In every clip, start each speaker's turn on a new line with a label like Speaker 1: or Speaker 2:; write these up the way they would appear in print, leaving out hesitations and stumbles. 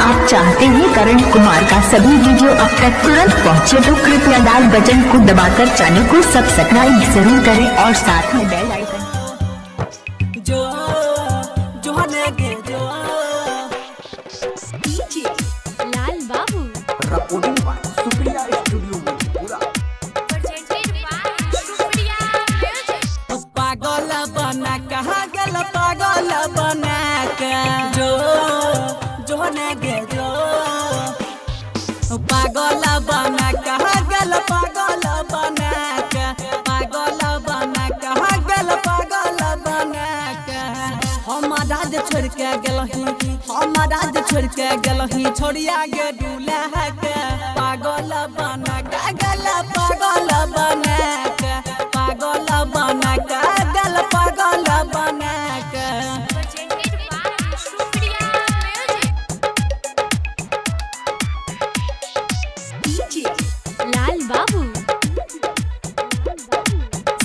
Speaker 1: आप चाहते हैं करण कुमार का सभी वीडियो अब तक तुरंत पहुंचे तो कृपया लाल बटन को दबाकर चैनल को सब्सक्राइब जरूर करें और साथ में बेल आइकन
Speaker 2: लाल बाबू
Speaker 3: रिकॉर्डिंग बाय सुप्रिया स्टूडियो पूरा
Speaker 4: पागल बना कहा गल पागल बना के जो ने गे जो पागल बना कहा गल पागल बना के पागल बना कहा गल पागल बना के हम राज छोड़ के गेलही हम राज छोड़ के गेलही छोड़िया गे दूल्हा के पागल बना के गल पागल बना के पागल बना के गल पागल बना के
Speaker 2: Lal Babu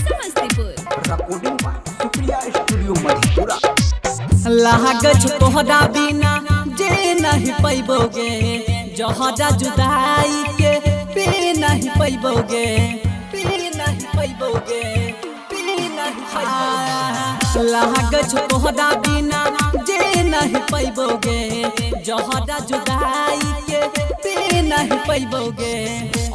Speaker 2: Samastipur
Speaker 3: recording by Supriya studio पूरा
Speaker 4: लागछ तोहरा बिना जे नहीं पैबोगे जहरा जुदाई के पी नहीं पैबोगे पी नहीं पैबोगे पी नहीं पैबोगे लागछ तोहरा बिना जे नहीं पैबोगे जहरा जुदाई के पी नहीं पैबोगे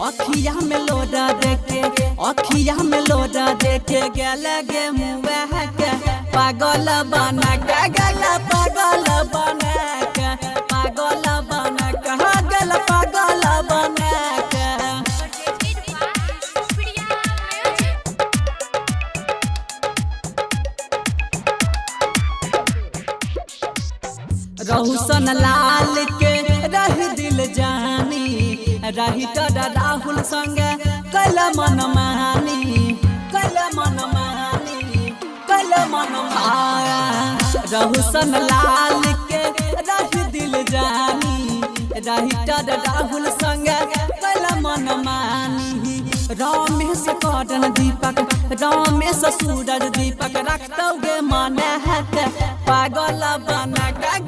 Speaker 4: अखिया में लोडा देके अखिया में लोडा देके गेले गे मुँह के पागल बना के गल पागल बना के पागल बना के गल पागल बना के रहुसन लाल के रही दिल जानी रही तोरा राहुल संग कल मन मानी कल मन मानी कल मन माया रहुसन लाल के रही दिल जानी रही तोरा राहुल संग कल मन मानी रमेश करण दीपक रमेश सूरज दीपक रखतोगे मन है पागल बना के